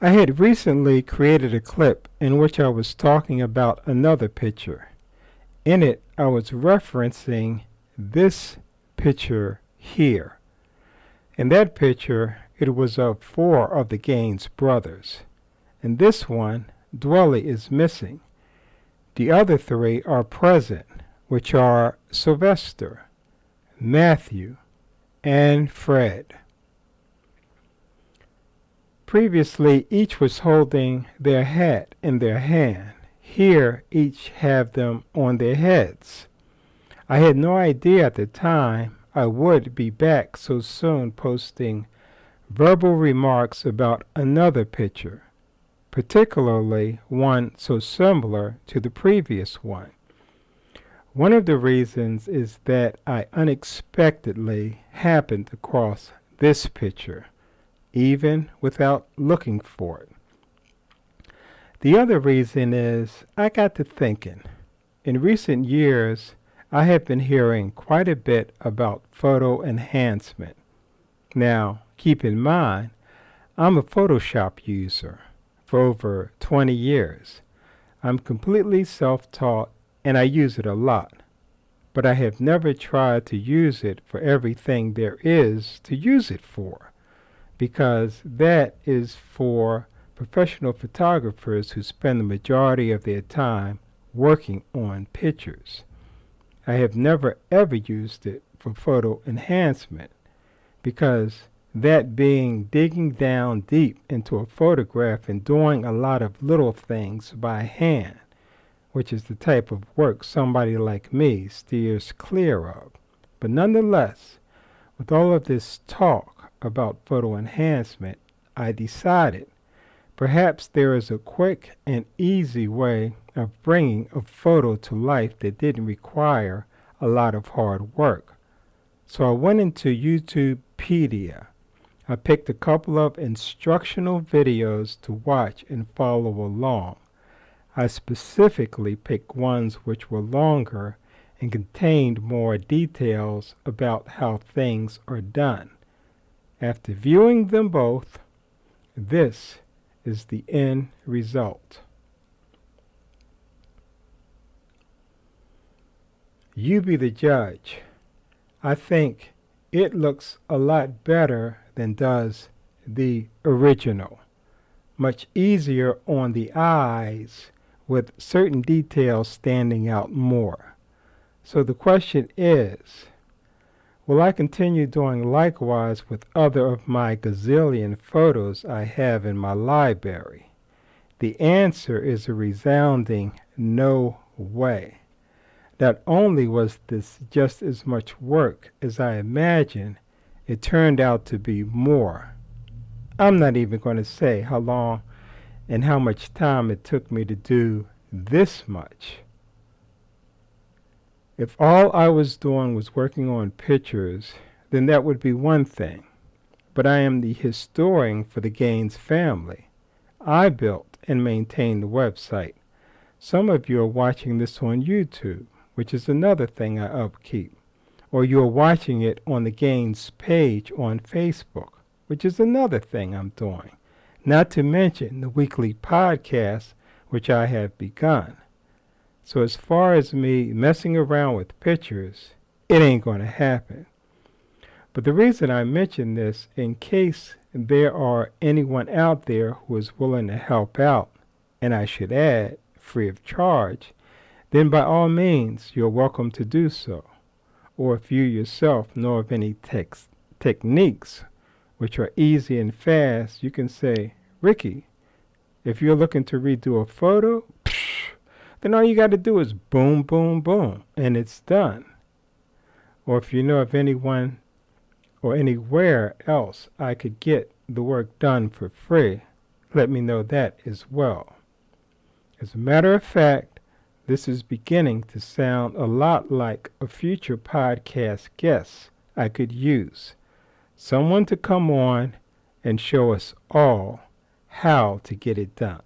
I had recently created a clip in which I was talking about another picture. In it, I was referencing this picture here. In that picture, it was of 4 of the Gaines brothers. In this one, Dwelly is missing. The other 3 are present, which are Sylvester, Matthew, and Fred. Previously, each was holding their hat in their hand. Here, each have them on their heads. I had no idea at the time I would be back so soon posting verbal remarks about another picture, particularly one so similar to the previous one. One of the reasons is that I unexpectedly happened across this picture, even without looking for it. The other reason is I got to thinking. In recent years, I have been hearing quite a bit about photo enhancement. Now, keep in mind, I'm a Photoshop user for over 20 years. I'm completely self-taught and I use it a lot, but I have never tried to use it for everything there is to use it for, because that is for professional photographers who spend the majority of their time working on pictures. I have never ever used it for photo enhancement, because that being digging down deep into a photograph and doing a lot of little things by hand, which is the type of work somebody like me steers clear of. But nonetheless, with all of this talk about photo enhancement, I decided perhaps there is a quick and easy way of bringing a photo to life that didn't require a lot of hard work. So I went into YouTubepedia. I picked a couple of instructional videos to watch and follow along. I specifically picked ones which were longer and contained more details about how things are done. After viewing them both, this is the end result. You be the judge. I think it looks a lot better than does the original. Much easier on the eyes, with certain details standing out more. So the question is, will I continue doing likewise with other of my gazillion photos I have in my library? The answer is a resounding no way. Not only was this just as much work as I imagined, it turned out to be more. I'm not even going to say how long and how much time it took me to do this much. If all I was doing was working on pictures, then that would be one thing. But I am the historian for the Gaines family. I built and maintained the website. Some of you are watching this on YouTube, which is another thing I upkeep. Or you are watching it on the Gaines page on Facebook, which is another thing I'm doing. Not to mention the weekly podcast, which I have begun. So as far as me messing around with pictures, it ain't going to happen. But the reason I mention this, in case there are anyone out there who is willing to help out, and I should add, free of charge, then by all means, you're welcome to do so. Or if you yourself know of any techniques which are easy and fast, you can say, Ricky, if you're looking to redo a photo, then all you got to do is boom, boom, boom, and it's done. Or if you know of anyone or anywhere else I could get the work done for free, let me know that as well. As a matter of fact, this is beginning to sound a lot like a future podcast guest I could use. Someone to come on and show us all how to get it done.